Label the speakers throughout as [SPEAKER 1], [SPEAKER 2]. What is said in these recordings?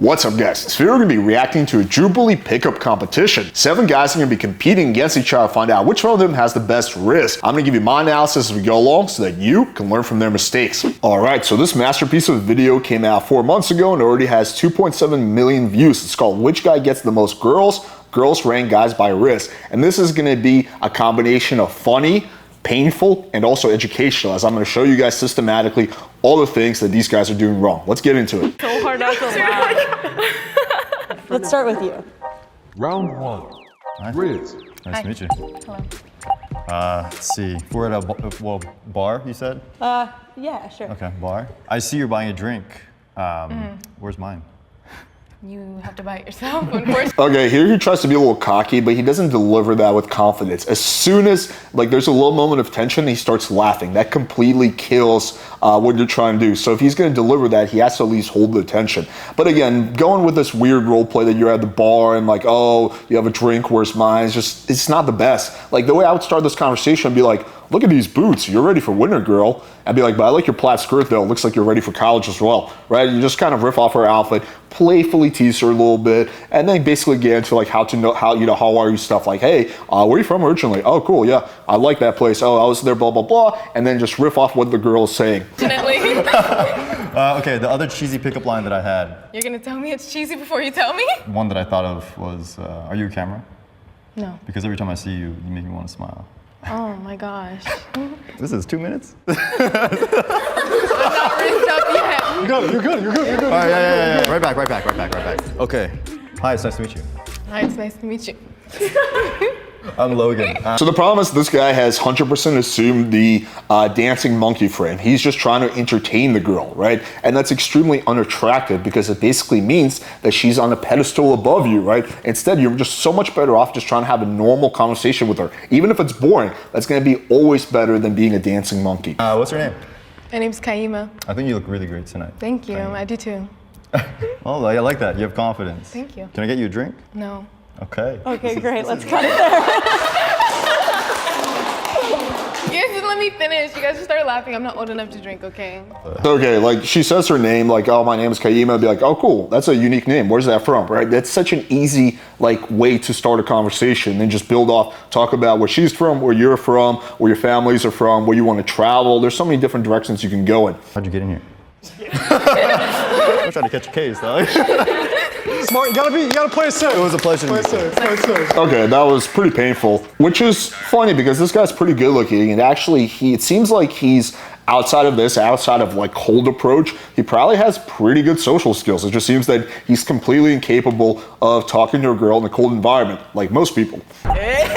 [SPEAKER 1] What's up guys, today we're going to be reacting to a Jubilee pickup competition. 7 guys are going to be competing against each other to find out which one of them has the best wrist. I'm going to give you my analysis as we go along so that you can learn from their mistakes. Alright, so this masterpiece of a video came out 4 months ago and already has 2.7 million views. It's called Which Guy Gets the Most Girls? Girls rank guys by wrist. And this is going to be a combination of funny, painful, and also educational, as I'm going to show you guys systematically all the things that these guys are doing wrong. Let's get into it.
[SPEAKER 2] So hard not to laugh.
[SPEAKER 3] Let's start with you.
[SPEAKER 4] Round 1.
[SPEAKER 5] Hi.
[SPEAKER 4] Riz.
[SPEAKER 5] Nice to meet you.
[SPEAKER 2] Hello.
[SPEAKER 5] Let's see. We're at a bar, you said?
[SPEAKER 3] Yeah, sure.
[SPEAKER 5] Okay, bar. I see you're buying a drink. Where's mine?
[SPEAKER 2] You have to buy it yourself, of course.
[SPEAKER 1] Okay, here he tries to be a little cocky, but he doesn't deliver that with confidence. As soon as, there's a little moment of tension, he starts laughing. That completely kills what you're trying to do. So if he's going to deliver that, he has to at least hold the tension. But again, going with this weird role play that you're at the bar and oh, you have a drink, where's mine? It's not the best. The way I would start this conversation would be like, look at these boots, you're ready for winter, girl. I'd be like, but I like your plaid skirt though, it looks like you're ready for college as well, right? You just kind of riff off her outfit, playfully tease her a little bit, and then basically get into how are you stuff hey, where are you from originally? Oh, cool, yeah, I like that place. Oh, I was there, blah, blah, blah, and then just riff off what the girl is saying.
[SPEAKER 2] Definitely.
[SPEAKER 5] Okay, the other cheesy pickup line that I had.
[SPEAKER 2] You're gonna tell me it's cheesy before you tell me?
[SPEAKER 5] One that I thought of was, are you a camera?
[SPEAKER 2] No.
[SPEAKER 5] Because every time I see you, you make me want to smile.
[SPEAKER 2] Oh my gosh.
[SPEAKER 5] This is 2 minutes?
[SPEAKER 2] I'm not rinsed up yet.
[SPEAKER 4] You're good.
[SPEAKER 5] All right, yeah. Right back. Okay. Hi, it's nice to meet you.
[SPEAKER 2] Hi, it's nice to meet you.
[SPEAKER 5] I'm Logan.
[SPEAKER 1] So the problem is this guy has 100% assumed the dancing monkey frame. He's just trying to entertain the girl, right? And that's extremely unattractive because it basically means that she's on a pedestal above you, right? Instead, you're just so much better off just trying to have a normal conversation with her. Even if it's boring, that's going to be always better than being a dancing monkey.
[SPEAKER 5] What's your name?
[SPEAKER 2] My name's Kaima.
[SPEAKER 5] I think you look really great tonight.
[SPEAKER 2] Thank you. I do too.
[SPEAKER 5] Oh, I like that. You have confidence.
[SPEAKER 2] Thank you.
[SPEAKER 5] Can I get you a drink?
[SPEAKER 2] No.
[SPEAKER 5] Okay.
[SPEAKER 3] Okay, great. Let's cut it there.
[SPEAKER 2] You guys didn't let me finish. You guys just started laughing. I'm not old enough to drink, okay?
[SPEAKER 1] Okay, she says her name, oh, my name is Kaima. I'd be like, oh, cool, that's a unique name. Where's that from, right? That's such an easy, way to start a conversation and just build off, talk about where she's from, where you're from, where your families are from, where you want to travel. There's so many different directions you can go in.
[SPEAKER 5] How'd you get in here? I'm trying to catch a case, dog.
[SPEAKER 4] Smart, you gotta play it safe.
[SPEAKER 5] It was a pleasure to meet you.
[SPEAKER 4] Play it safe.
[SPEAKER 1] Okay, that was pretty painful, which is funny because this guy's pretty good looking, and actually it seems like he's outside of cold approach, he probably has pretty good social skills. It just seems that he's completely incapable of talking to a girl in a cold environment, like most people.
[SPEAKER 6] Hey,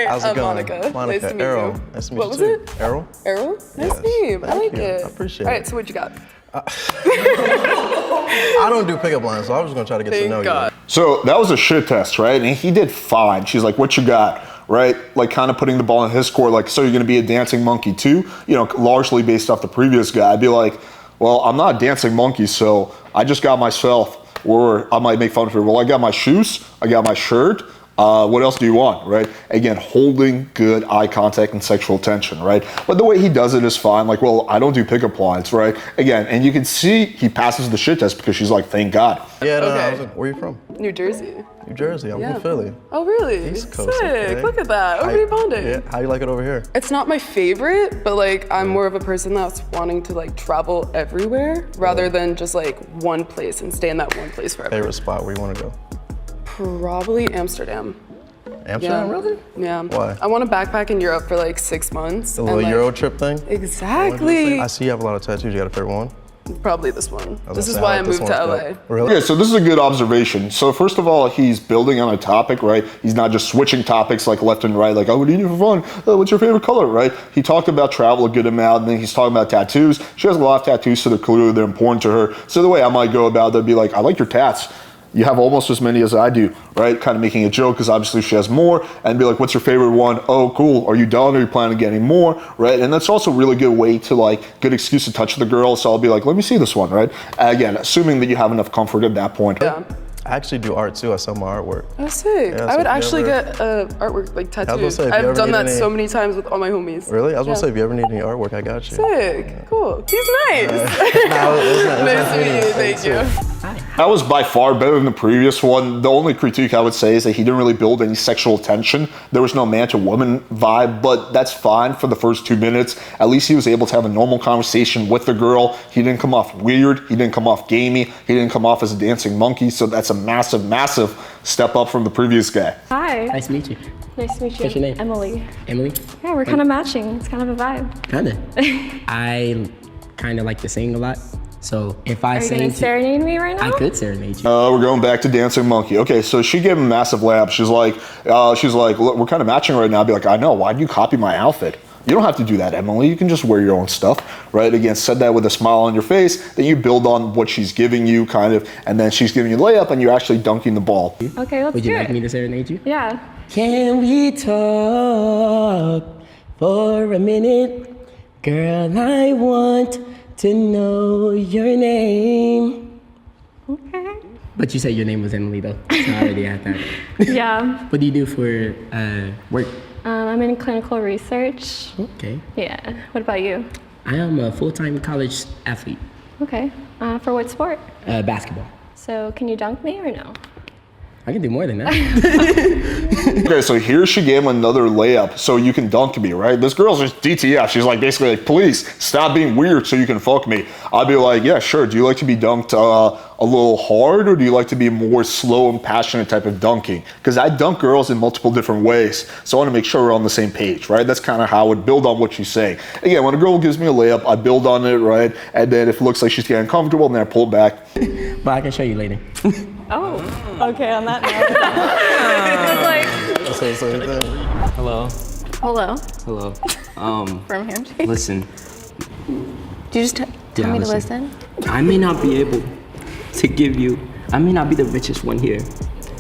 [SPEAKER 7] how's it going?
[SPEAKER 6] Monica. Nice to meet
[SPEAKER 7] Errol.
[SPEAKER 6] you.
[SPEAKER 7] Nice to meet
[SPEAKER 6] What
[SPEAKER 7] you
[SPEAKER 6] was
[SPEAKER 7] too.
[SPEAKER 6] it?
[SPEAKER 7] Errol?
[SPEAKER 6] Errol? Nice name. I like it.
[SPEAKER 7] I appreciate
[SPEAKER 6] All
[SPEAKER 7] it.
[SPEAKER 6] right, so what you got?
[SPEAKER 7] I don't do pickup lines, so I was just gonna try to get to know
[SPEAKER 6] Thank God.
[SPEAKER 1] So that was a shit test, right? And he did fine. She's like, what you got? Right? Kind of putting the ball in his court, so you're gonna be a dancing monkey too? Largely based off the previous guy. I'd be like, well, I'm not a dancing monkey, so I just got myself, or I might make fun of her. Well, I got my shoes, I got my shirt. What else do you want, right? Again, holding good eye contact and sexual tension, right? But the way he does it is fine. Well, I don't do pickup lines, right? Again, and you can see he passes the shit test because she's like, thank God.
[SPEAKER 7] Yeah, no,
[SPEAKER 6] Okay.
[SPEAKER 7] where are you from?
[SPEAKER 6] New Jersey.
[SPEAKER 7] New Jersey. I'm
[SPEAKER 6] Yeah.
[SPEAKER 7] from Philly.
[SPEAKER 6] Oh, really?
[SPEAKER 7] East Coast,
[SPEAKER 6] Sick.
[SPEAKER 7] okay.
[SPEAKER 6] Look at that. Over bonding.
[SPEAKER 7] Yeah. How you like it over here?
[SPEAKER 6] It's not my favorite, but I'm more of a person that's wanting to travel everywhere rather than just one place and stay in that one place forever.
[SPEAKER 7] Favorite spot where you want to go?
[SPEAKER 6] Probably Amsterdam.
[SPEAKER 7] Amsterdam,
[SPEAKER 6] Yeah.
[SPEAKER 7] really?
[SPEAKER 6] Yeah.
[SPEAKER 7] Why?
[SPEAKER 6] I want to backpack in Europe for 6 months.
[SPEAKER 7] The little Euro trip thing?
[SPEAKER 6] Exactly.
[SPEAKER 7] I see you have a lot of tattoos. You got a favorite one?
[SPEAKER 6] Probably this one.
[SPEAKER 7] was
[SPEAKER 6] This
[SPEAKER 7] gonna
[SPEAKER 6] is
[SPEAKER 7] say,
[SPEAKER 6] why I
[SPEAKER 7] like this
[SPEAKER 6] moved to
[SPEAKER 7] one.
[SPEAKER 6] LA.
[SPEAKER 7] Really?
[SPEAKER 1] Okay, so this is a good observation. So first of all, he's building on a topic, right? He's not just switching topics left and right, oh, what do you do for fun? Oh, what's your favorite color, right? He talked about travel a good amount, and then he's talking about tattoos. She has a lot of tattoos, so they're important to her. So the way I might go about it would be I like your tats. You have almost as many as I do, right? Kind of making a joke because obviously she has more, and be like, what's your favorite one? Oh, cool. Are you done? Are you planning on getting more, right? And that's also a really good way to good excuse to touch the girl. So I'll be like, let me see this one, right? Again, assuming that you have enough comfort at that point.
[SPEAKER 6] Yeah.
[SPEAKER 7] I actually do art too. I sell my artwork.
[SPEAKER 6] Oh, sick.
[SPEAKER 7] Yeah,
[SPEAKER 6] I
[SPEAKER 7] so
[SPEAKER 6] would
[SPEAKER 7] if you
[SPEAKER 6] actually
[SPEAKER 7] ever-
[SPEAKER 6] get artwork tattoos.
[SPEAKER 7] gonna say, if you
[SPEAKER 6] I've
[SPEAKER 7] ever
[SPEAKER 6] done
[SPEAKER 7] need
[SPEAKER 6] that
[SPEAKER 7] any-
[SPEAKER 6] so many times with all my homies.
[SPEAKER 7] Really? I was gonna
[SPEAKER 6] Yeah.
[SPEAKER 7] say, if you ever need any artwork, I got you.
[SPEAKER 6] Sick. Cool. He's nice.
[SPEAKER 7] Nah, it was nice
[SPEAKER 6] Nice to meet you. Thank you.
[SPEAKER 1] That was by far better than the previous one. The only critique I would say is that he didn't really build any sexual tension. There was no man to woman vibe, but that's fine for the first 2 minutes. At least he was able to have a normal conversation with the girl. He didn't come off weird. He didn't come off gamey. He didn't come off as a dancing monkey. So that's a massive, massive step up from the previous guy.
[SPEAKER 8] Hi.
[SPEAKER 9] Nice to meet you.
[SPEAKER 8] Nice to meet you.
[SPEAKER 9] What's your name?
[SPEAKER 8] Emily.
[SPEAKER 9] Emily?
[SPEAKER 8] Yeah, we're kind of matching. It's kind of a vibe.
[SPEAKER 9] Kinda. I kinda like to sing a lot. So if I
[SPEAKER 8] Are you
[SPEAKER 9] sing
[SPEAKER 8] gonna serenade me right now?
[SPEAKER 9] I could serenade you.
[SPEAKER 1] We're going back to dancing monkey. Okay, so she gave him a massive lap. She's like, look, we're kind of matching right now. I'd be like, I know. Why do you copy my outfit? You don't have to do that, Emily. You can just wear your own stuff, right? Again, said that with a smile on your face. Then you build on what she's giving you, kind of, and then she's giving you the layup, and you're actually dunking the ball.
[SPEAKER 8] Okay, let's
[SPEAKER 9] Would you
[SPEAKER 8] do
[SPEAKER 9] like
[SPEAKER 8] it.
[SPEAKER 9] me to serenade you?
[SPEAKER 8] Yeah.
[SPEAKER 9] Can we talk for a minute? Girl, I want to know your name.
[SPEAKER 8] Okay.
[SPEAKER 9] But you said your name was Emily though, so I already had that.
[SPEAKER 8] Yeah.
[SPEAKER 9] What do you do for work?
[SPEAKER 8] I'm in clinical research.
[SPEAKER 9] Okay.
[SPEAKER 8] Yeah. What about you?
[SPEAKER 9] I am a full-time college athlete,
[SPEAKER 8] Okay. For what sport?
[SPEAKER 9] basketball.
[SPEAKER 8] So can you dunk me or no?
[SPEAKER 9] I can do more than that.
[SPEAKER 1] Okay, so here she gave him another layup so you can dunk me, right? This girl's just DTF. She's like, basically like, please stop being weird so you can fuck me. I'd be like, yeah, sure. Do you like to be dunked a little hard, or do you like to be more slow and passionate type of dunking? Because I dunk girls in multiple different ways. So I want to make sure we're on the same page, right? That's kind of how I would build on what she's saying. Again, when a girl gives me a layup, I build on it, right? And then if it looks like she's getting comfortable, then I pull back.
[SPEAKER 9] But I can show you later.
[SPEAKER 3] Oh, okay, on that note.
[SPEAKER 7] That's the same thing.
[SPEAKER 2] Hello.
[SPEAKER 10] Hello.
[SPEAKER 2] Firm handshake.
[SPEAKER 10] Listen,
[SPEAKER 2] Did you just tell me to listen?
[SPEAKER 10] I may not be able to give you, I may not be the richest one here,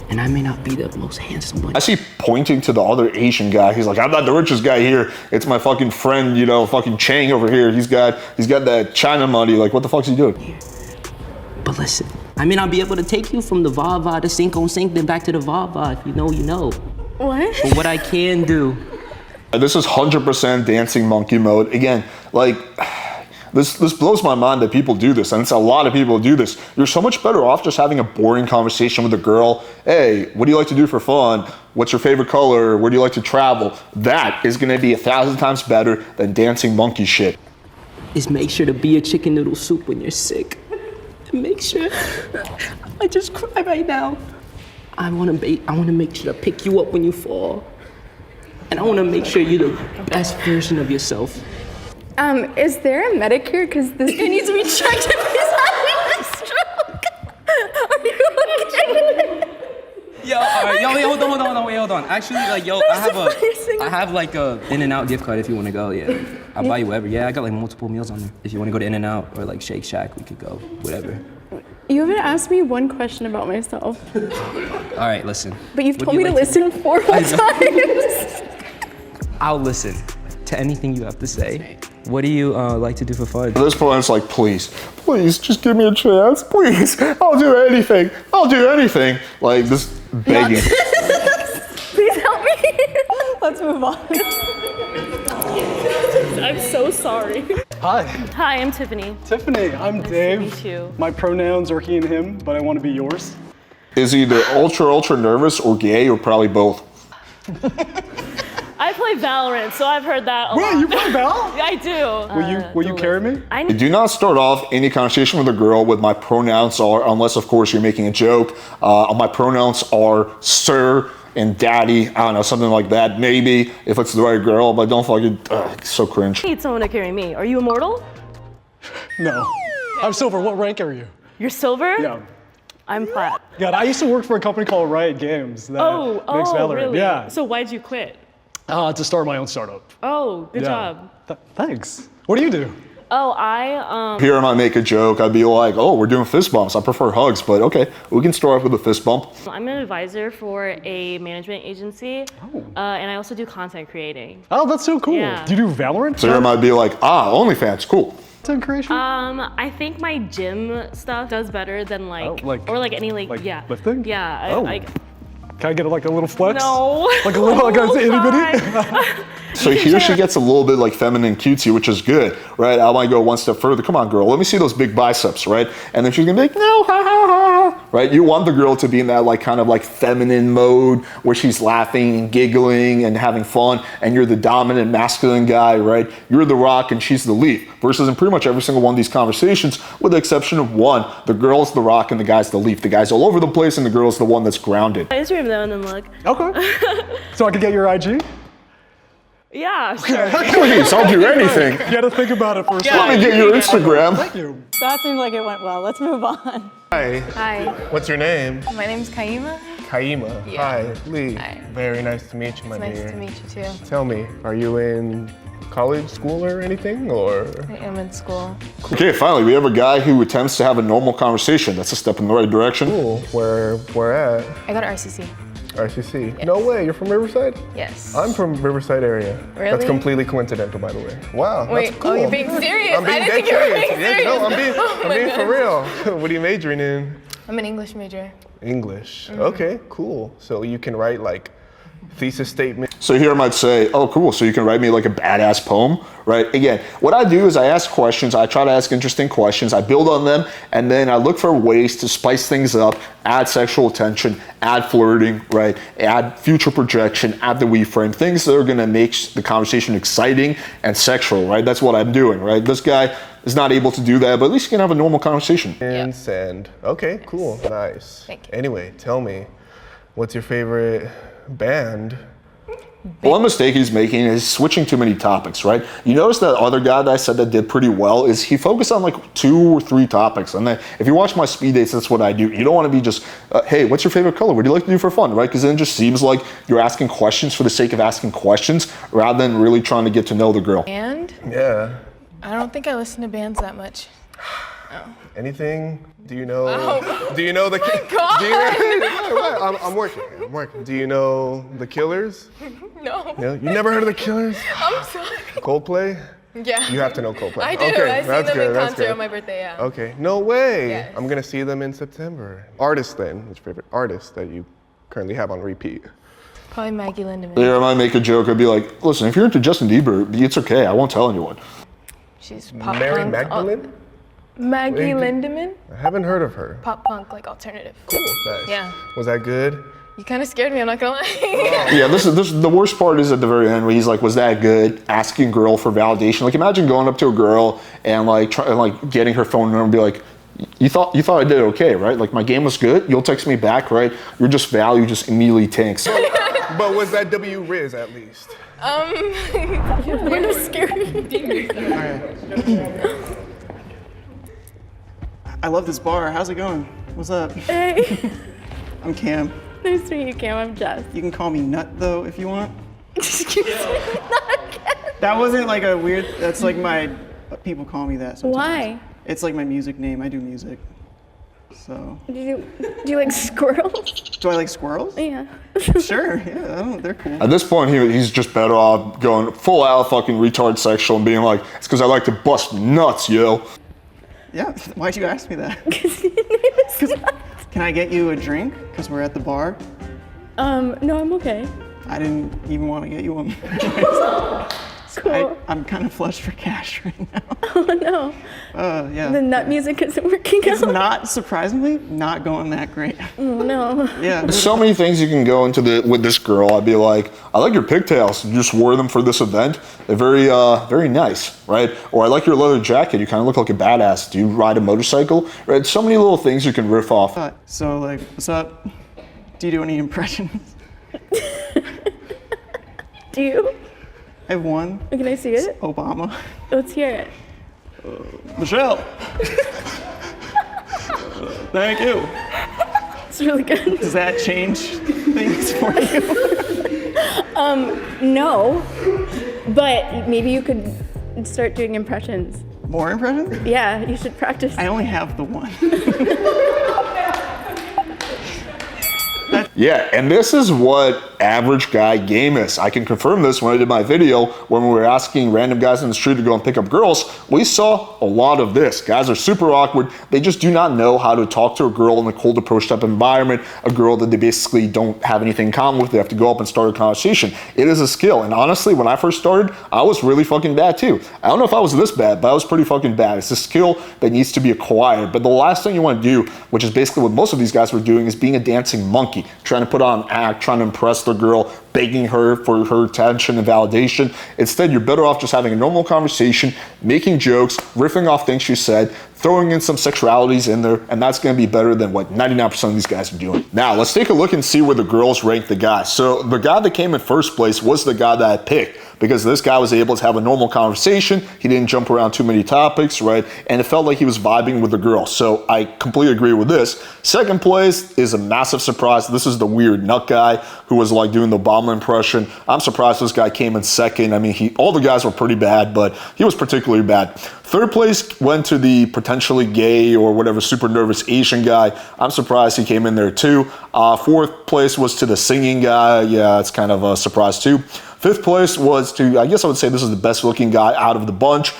[SPEAKER 10] and I may not be the most handsome one.
[SPEAKER 1] I see pointing to the other Asian guy. He's like, I'm not the richest guy here. It's my fucking friend, fucking Chang over here. He's got that China money. Like, what the fuck's he doing?
[SPEAKER 10] But listen, I may not be able to take you from the Vava to Sink on Sink, then back to the Vava. If you know, you know.
[SPEAKER 2] What?
[SPEAKER 10] But what I can do,
[SPEAKER 1] This is 100% dancing monkey mode. Again, like, this blows my mind that people do this, and it's a lot of people do this. You're so much better off just having a boring conversation with a girl. Hey, what do you like to do for fun? What's your favorite color? Where do you like to travel? That is gonna be 1,000 times better than dancing monkey shit.
[SPEAKER 10] is make sure to be a chicken noodle soup when you're sick. And make sure, I just cry right now. I wanna make sure to pick you up when you fall. And I wanna make sure you're the best version of yourself.
[SPEAKER 2] Is there a medic here? Because this guy needs to be checked if he's having a stroke. Are you okay?
[SPEAKER 10] Yo, alright, yo, wait, hold on. Actually, like, yo, I have like a In-N-Out gift card if you wanna go, yeah. I'll buy you whatever. Yeah, I got like multiple meals on there. If you wanna go to In-N-Out or like Shake Shack, we could go, whatever.
[SPEAKER 2] You haven't asked me one question about myself.
[SPEAKER 10] Alright, listen.
[SPEAKER 2] But you've
[SPEAKER 10] Would
[SPEAKER 2] told
[SPEAKER 10] you
[SPEAKER 2] me to
[SPEAKER 10] like
[SPEAKER 2] listen 4 whole times.
[SPEAKER 10] I'll listen to anything you have to say. What do you like to do for fun?
[SPEAKER 1] At this point, it's like, please, just give me a chance. Please, I'll do anything. Like, this begging.
[SPEAKER 2] Please help me.
[SPEAKER 3] Let's move on.
[SPEAKER 8] I'm so sorry.
[SPEAKER 4] Hi,
[SPEAKER 8] Hi, I'm Tiffany.
[SPEAKER 4] Tiffany. I'm Dave.
[SPEAKER 8] meet you.
[SPEAKER 4] My pronouns are he and him, but I want to be yours.
[SPEAKER 1] Is either ultra nervous or gay, or probably both.
[SPEAKER 8] I play Valorant, so I've heard that a lot.
[SPEAKER 4] Wait, you play Val?
[SPEAKER 8] I do.
[SPEAKER 4] Will you carry me?
[SPEAKER 1] Do not start off any conversation with a girl with my pronouns are, unless of course you're making a joke. My pronouns are sir and daddy. I don't know, something like that. Maybe if it's the right girl, but don't fucking. It's so cringe.
[SPEAKER 8] I need someone to carry me. Are you immortal?
[SPEAKER 4] No. I'm silver. What rank are you?
[SPEAKER 8] You're silver?
[SPEAKER 4] Yeah.
[SPEAKER 8] I'm plat.
[SPEAKER 4] God, I used to work for a company called Riot Games that makes Valorant.
[SPEAKER 8] Really?
[SPEAKER 4] Yeah.
[SPEAKER 8] So why'd you quit?
[SPEAKER 4] To start my own startup.
[SPEAKER 8] Oh, good
[SPEAKER 4] Yeah.
[SPEAKER 8] job.
[SPEAKER 4] Thanks. What do you do?
[SPEAKER 8] Oh, I
[SPEAKER 1] Here I might make a joke. I'd be like, oh, we're doing fist bumps. I prefer hugs, but okay, we can start off with a fist bump.
[SPEAKER 8] I'm an advisor for a management agency, and I also do content creating.
[SPEAKER 4] Oh, that's so cool.
[SPEAKER 8] Yeah.
[SPEAKER 4] Do you do Valorant?
[SPEAKER 1] So here I might be like, OnlyFans, cool.
[SPEAKER 4] Content creation?
[SPEAKER 8] I think my gym stuff does better than
[SPEAKER 4] like
[SPEAKER 8] any yeah.
[SPEAKER 4] lifting?
[SPEAKER 8] Yeah.
[SPEAKER 4] Oh. Can I get like a little flex?
[SPEAKER 8] No.
[SPEAKER 4] Like a little, like a itty bitty?
[SPEAKER 1] So here she gets a little bit like feminine cutesy, which is good, right? I might go one step further. Come on, girl, let me see those big biceps, right? And then she's gonna be like, no, ha ha ha, right? You want the girl to be in that like kind of like feminine mode where she's laughing and giggling and having fun, and you're the dominant masculine guy, right? You're the rock and she's the leaf. Versus in pretty much every single one of these conversations, with the exception of one, the girl's the rock and the guy's the leaf. The guy's all over the place and the girl's the one that's grounded.
[SPEAKER 8] Instagram though, and then look.
[SPEAKER 4] Okay. So I can get your IG?
[SPEAKER 8] Yeah, sure.
[SPEAKER 1] Please, I'll do anything.
[SPEAKER 4] You gotta think about it for a second.
[SPEAKER 1] Let me get your Instagram.
[SPEAKER 4] Thank you.
[SPEAKER 3] That seemed like it went well. Let's move on.
[SPEAKER 11] Hi.
[SPEAKER 2] Hi,
[SPEAKER 11] What's your name?
[SPEAKER 2] my name's Kaima.
[SPEAKER 11] Kaima.
[SPEAKER 2] Yeah.
[SPEAKER 11] Hi, Lee.
[SPEAKER 2] Hi.
[SPEAKER 11] Very nice to meet you, my
[SPEAKER 2] Nice
[SPEAKER 11] dear.
[SPEAKER 2] to meet you too.
[SPEAKER 11] Tell me, are you in college, school, or anything, or?
[SPEAKER 2] I am in school.
[SPEAKER 1] Okay, finally, we have a guy who attempts to have a normal conversation. That's a step in the right direction.
[SPEAKER 11] Cool. Where at?
[SPEAKER 2] I got RCC.
[SPEAKER 11] RCC.
[SPEAKER 2] Yes.
[SPEAKER 11] No way. You're from Riverside?
[SPEAKER 2] Yes.
[SPEAKER 11] I'm from Riverside area.
[SPEAKER 2] Really?
[SPEAKER 11] That's completely coincidental, by the way. Wow.
[SPEAKER 2] Wait,
[SPEAKER 11] that's cool.
[SPEAKER 2] oh, you're being serious?
[SPEAKER 11] I'm being
[SPEAKER 2] I didn't
[SPEAKER 11] dead
[SPEAKER 2] think you were
[SPEAKER 11] serious.
[SPEAKER 2] being
[SPEAKER 11] Yeah,
[SPEAKER 2] serious.
[SPEAKER 11] no,
[SPEAKER 2] Oh
[SPEAKER 11] I'm
[SPEAKER 2] my
[SPEAKER 11] being for
[SPEAKER 2] goodness.
[SPEAKER 11] real. What are you majoring in?
[SPEAKER 2] I'm an English major.
[SPEAKER 11] English.
[SPEAKER 2] Mm-hmm.
[SPEAKER 11] Okay, cool. So you can write like thesis statement.
[SPEAKER 1] So here I might say, oh, cool, so you can write me like a badass poem, right? Again, what I do is I ask questions, I try to ask interesting questions, I build on them, and then I look for ways to spice things up, add sexual tension, add flirting, right? Add future projection, add the we frame, things that are gonna make the conversation exciting and sexual, right? That's what I'm doing, right? This guy is not able to do that, but at least you can have a normal conversation.
[SPEAKER 11] And send. Okay, cool, nice.
[SPEAKER 2] Thank you.
[SPEAKER 11] Anyway, tell me, what's your favorite band?
[SPEAKER 1] One mistake he's making is switching too many topics, right? You notice that other guy that I said that did pretty well is he focused on like 2 or 3 topics. And then if you watch my speed dates, that's what I do. You don't want to be just, hey, what's your favorite color? What do you like to do for fun, right? Because then it just seems like you're asking questions for the sake of asking questions rather than really trying to get to know the girl.
[SPEAKER 2] And
[SPEAKER 11] Yeah.
[SPEAKER 2] I don't think I listen to bands that much.
[SPEAKER 11] Anything? Do you know?
[SPEAKER 2] Oh.
[SPEAKER 11] Do you know the?
[SPEAKER 2] God.
[SPEAKER 11] Do you know, I'm working. I'm working. Do you know the Killers?
[SPEAKER 2] No.
[SPEAKER 11] No, you never heard of the Killers?
[SPEAKER 2] I'm sorry.
[SPEAKER 11] Coldplay?
[SPEAKER 2] Yeah.
[SPEAKER 11] You have to know Coldplay.
[SPEAKER 2] I do.
[SPEAKER 11] Okay,
[SPEAKER 2] I see
[SPEAKER 11] that's
[SPEAKER 2] them
[SPEAKER 11] good.
[SPEAKER 2] in
[SPEAKER 11] That's
[SPEAKER 2] concert
[SPEAKER 11] good.
[SPEAKER 2] on my birthday, yeah.
[SPEAKER 11] Okay. No way.
[SPEAKER 2] Yes.
[SPEAKER 11] I'm gonna see them in September. Artist then? What's your favorite artist that you currently have on repeat?
[SPEAKER 2] Probably Maggie Lindemann.
[SPEAKER 1] There I might make a joke. I'd be like, listen, if you're into Justin Bieber, it's okay. I won't tell anyone.
[SPEAKER 2] She's pop
[SPEAKER 11] Mary
[SPEAKER 2] punk.
[SPEAKER 11] Magdalene?
[SPEAKER 2] Maggie
[SPEAKER 11] Wait,
[SPEAKER 2] Lindemann?
[SPEAKER 11] I haven't heard of her.
[SPEAKER 2] Pop punk, like alternative.
[SPEAKER 11] Cool. Nice.
[SPEAKER 2] Yeah.
[SPEAKER 11] Was that good?
[SPEAKER 2] You kind of scared me, I'm not gonna lie.
[SPEAKER 1] Yeah, this the worst part is at the very end where he's like, was that good? Asking girl for validation. Like imagine going up to a girl and like getting her phone number and be like, you thought I did okay, right? Like my game was good. You'll text me back, right? Your just value just immediately tanks.
[SPEAKER 11] But was that W Riz at least?
[SPEAKER 2] We're just scared.
[SPEAKER 12] I love this bar. How's it going? What's up?
[SPEAKER 3] Hey.
[SPEAKER 12] I'm Cam.
[SPEAKER 3] Nice to meet you, Cam. I'm Jess.
[SPEAKER 12] You can call me Nut though if you want.
[SPEAKER 3] Excuse me. Not again.
[SPEAKER 12] That wasn't like a weird. That's like my. People call me that sometimes.
[SPEAKER 3] Why?
[SPEAKER 12] It's like my music name. I do music. So.
[SPEAKER 3] Do you like squirrels?
[SPEAKER 12] Do I like squirrels?
[SPEAKER 3] Yeah.
[SPEAKER 12] Sure. Yeah. They're cool.
[SPEAKER 1] At this point, he's just better off going full out fucking retard sexual and being like, it's because I like to bust nuts, yo.
[SPEAKER 12] Yeah. Why'd you ask me that?
[SPEAKER 3] Because your name is Nuts.
[SPEAKER 12] Can I get you a drink? Because we're at the bar.
[SPEAKER 3] No, I'm okay.
[SPEAKER 12] I didn't even want to get you one.
[SPEAKER 3] Cool.
[SPEAKER 12] I'm kind of flush for cash right now.
[SPEAKER 3] Oh no.
[SPEAKER 12] Yeah.
[SPEAKER 3] The nut music isn't working
[SPEAKER 12] It's
[SPEAKER 3] out.
[SPEAKER 12] not, surprisingly, not going that great.
[SPEAKER 3] Oh no.
[SPEAKER 12] Yeah.
[SPEAKER 1] There's so many things you can go into with this girl. I'd be like, I like your pigtails. You just wore them for this event. They're very nice, right? Or I like your leather jacket. You kind of look like a badass. Do you ride a motorcycle? Right? So many little things you can riff off.
[SPEAKER 12] So like, what's up? Do you do any impressions?
[SPEAKER 3] Do you?
[SPEAKER 12] I have one.
[SPEAKER 3] Can I see it?
[SPEAKER 12] Obama.
[SPEAKER 3] Let's hear it.
[SPEAKER 12] Michelle. Thank you.
[SPEAKER 3] It's really good.
[SPEAKER 12] Does that change things for you?
[SPEAKER 3] No. But maybe you could start doing impressions.
[SPEAKER 12] More impressions?
[SPEAKER 3] Yeah, you should practice.
[SPEAKER 12] I only have the one.
[SPEAKER 1] Yeah, and this is what average guy game is. I can confirm this when I did my video when we were asking random guys in the street to go and pick up girls. We saw a lot of this. Guys are super awkward. They just do not know how to talk to a girl in a cold approach type environment, a girl that they basically don't have anything in common with. They have to go up and start a conversation. It is a skill. And honestly, when I first started, I was really fucking bad too. I don't know if I was this bad, but I was pretty fucking bad. It's a skill that needs to be acquired. But the last thing you want to do, which is basically what most of these guys were doing, is being a dancing monkey, trying to put on an act, trying to impress the girl, begging her for her attention and validation. Instead, you're better off just having a normal conversation, making jokes, riffing off things she said, throwing in some sexualities in there, and that's going to be better than what 99% of these guys are doing. Now, let's take a look and see where the girls rank the guys. So the guy that came in first place was the guy that I picked, because this guy was able to have a normal conversation. He didn't jump around too many topics, right? And it felt like he was vibing with the girl. So I completely agree with this. Second place is a massive surprise. This is the weird nut guy who was like doing the Obama impression. I'm surprised this guy came in second. I mean, all the guys were pretty bad, but he was particularly bad. Third place went to the potentially gay or whatever super nervous Asian guy. I'm surprised he came in there too. Fourth place was to the singing guy. Yeah, it's kind of a surprise too. Fifth place was to, I guess I would say this is the best looking guy out of the bunch.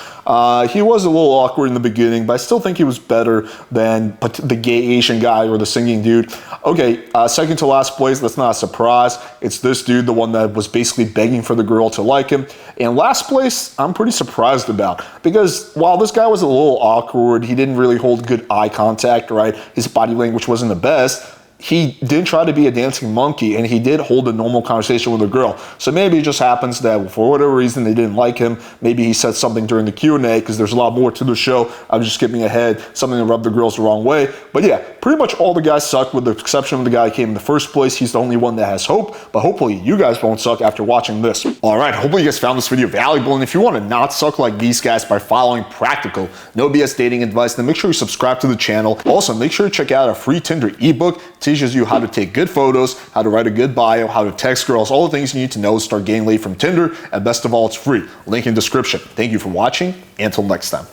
[SPEAKER 1] He was a little awkward in the beginning, but I still think he was better than the gay Asian guy or the singing dude. Okay, second to last place, that's not a surprise. It's this dude, the one that was basically begging for the girl to like him. And last place, I'm pretty surprised about, because while this guy was a little awkward, he didn't really hold good eye contact, right? His body language wasn't the best. He did try to be a dancing monkey, and he did hold a normal conversation with a girl. So maybe it just happens that for whatever reason they didn't like him. Maybe he said something during the Q&A, because there's a lot more to the show. I'm just skipping ahead, something that rubbed the girls the wrong way. But yeah, pretty much all the guys suck, with the exception of the guy who came in the first place. He's the only one that has hope, but hopefully you guys won't suck after watching this. All right, hopefully you guys found this video valuable, and if you want to not suck like these guys by following practical, no BS dating advice, then make sure you subscribe to the channel. Also, make sure to check out our free Tinder ebook. It teaches you how to take good photos, how to write a good bio, how to text girls, all the things you need to know to start getting laid from Tinder, and best of all, it's free. Link in description. Thank you for watching, and until next time.